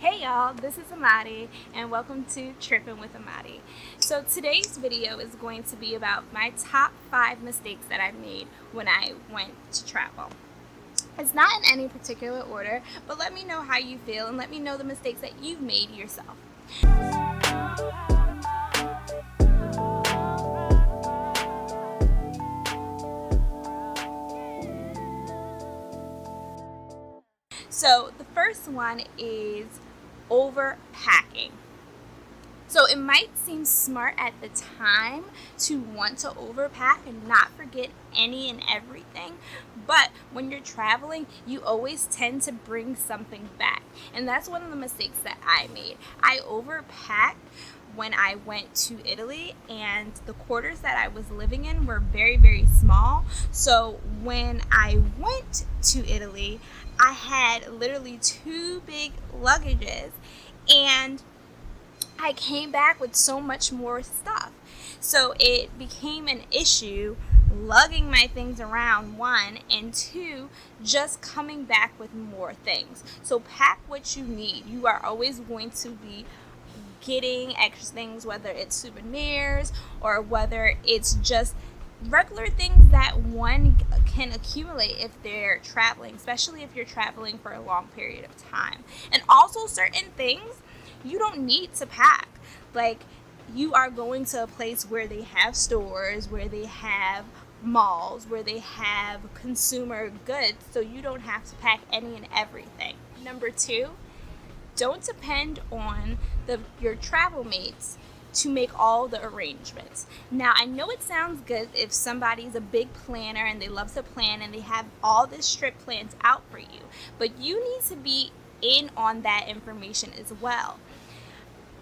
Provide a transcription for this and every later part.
Hey y'all, this is Amadi and welcome to Trippin' with Amadi. So today's video is going to be about my top 5 mistakes that I made when I went to travel. It's not in any particular order, but let me know how you feel and let me know the mistakes that you've made yourself. So the first one is overpacking. So it might seem smart at the time to want to overpack and not forget any and everything, but when you're traveling, you always tend to bring something back. And that's one of the mistakes that I made. I overpacked when I went to Italy, and the quarters that I was living in were very, very small. So when I went to Italy, I had literally 2 big luggages, and I came back with so much more stuff. So it became an issue lugging my things around, 1, and 2, just coming back with more things. So pack what you need. You are always going to be getting extra things, whether it's souvenirs or whether it's just regular things that one can accumulate if they're traveling, especially if you're traveling for a long period of time. And also certain things you don't need to pack. Like, you are going to a place where they have stores, where they have malls, where they have consumer goods, so you don't have to pack any and everything. Number 2, don't depend on your travel mates to make all the arrangements. Now, I know it sounds good if somebody's a big planner and they love to plan and they have all this trip plans out for you, but you need to be in on that information as well.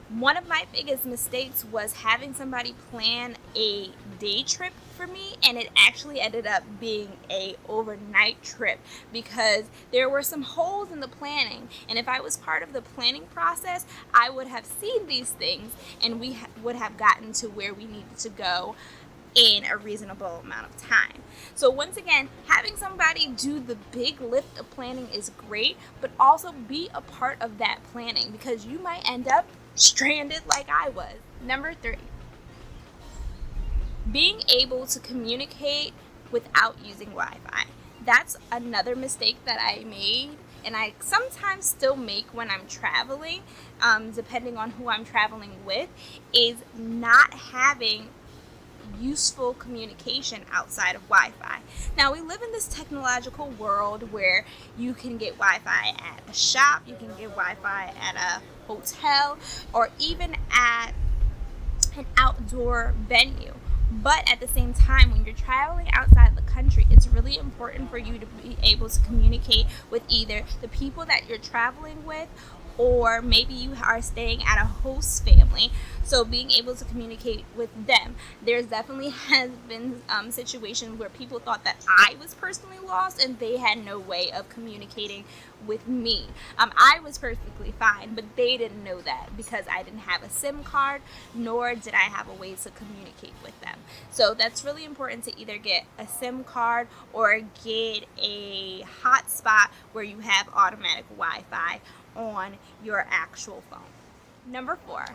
One of my biggest mistakes was having somebody plan a day trip for me, and it actually ended up being a overnight trip because there were some holes in the planning, and if I was part of the planning process, I would have seen these things and we would have gotten to where we needed to go in a reasonable amount of time. So once again, having somebody do the big lift of planning is great, but also be a part of that planning because you might end up stranded like I was. Number 3, being able to communicate without using Wi-Fi. That's another mistake that I made, and I sometimes still make when I'm traveling, depending on who I'm traveling with, is not having useful communication outside of Wi-Fi. Now, we live in this technological world where you can get Wi-Fi at a shop, you can get Wi-Fi at a hotel, or even at an outdoor venue. But at the same time, when you're traveling outside the country, it's really important for you to be able to communicate with either the people that you're traveling with, or maybe you are staying at a host family, so being able to communicate with them. There's definitely has been situations where people thought that I was personally lost and they had no way of communicating with me. I was perfectly fine, but they didn't know that because I didn't have a SIM card, nor did I have a way to communicate with them. So that's really important to either get a SIM card or get a hotspot where you have automatic Wi-Fi on your actual phone. Number 4,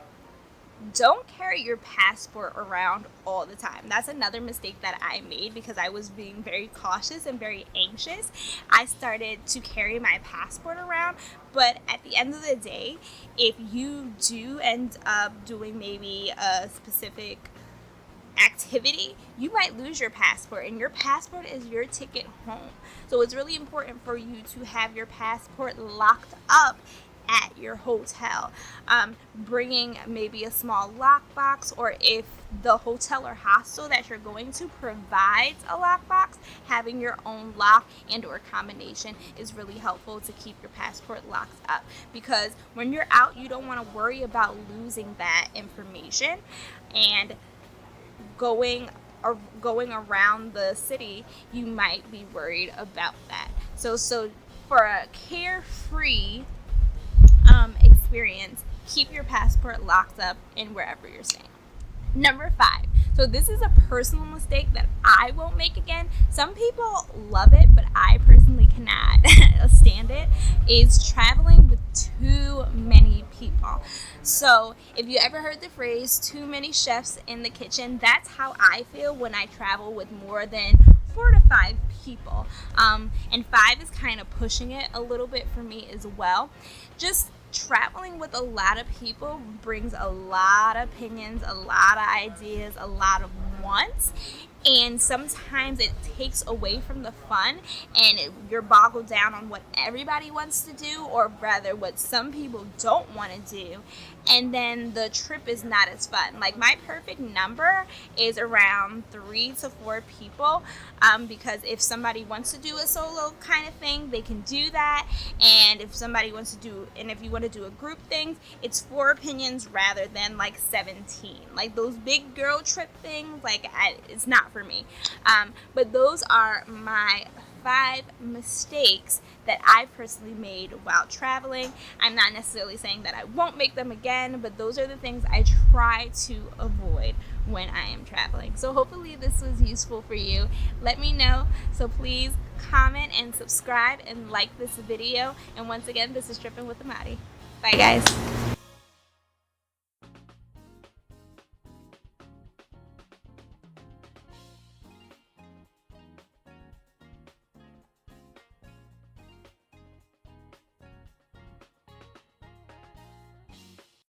don't carry your passport around all the time. That's another mistake that I made because I was being very cautious and very anxious. I started to carry my passport around, but at the end of the day, if you do end up doing maybe a specific activity, you might lose your passport, and your passport is your ticket home. So it's really important for you to have your passport locked up at your hotel. Bringing maybe a small lockbox, or if the hotel or hostel that you're going to provides a lockbox, having your own lock and or combination is really helpful to keep your passport locked up, because when you're out, you don't want to worry about losing that information. And going around the city, you might be worried about that. So for a carefree experience, keep your passport locked up in wherever you're staying. Number 5. So this is a personal mistake that I won't make again. Some people love it, but I personally cannot stand it, is traveling with too many So if you ever heard the phrase too many chefs in the kitchen, that's how I feel when I travel with more than 4 to 5 people. And five is kind of pushing it a little bit for me as well. Just traveling with a lot of people brings a lot of opinions, a lot of ideas, a lot of wants, and sometimes it takes away from the fun, and you're boggled down on what everybody wants to do, or rather what some people don't want to do, and then the trip is not as fun. Like, my perfect number is around 3 to 4 people, because if somebody wants to do a solo kind of thing, they can do that, and if you want to do a group thing, it's 4 opinions rather than like 17. Like, those big girl trip things, like, it's not for me. But those are my 5 mistakes that I personally made while traveling. I'm not necessarily saying that I won't make them again, but those are the things I try to avoid when I am traveling. So hopefully this was useful for you. Let me know. So please comment and subscribe and like this video. And once again, this is Tripping with Amadi. Bye, guys.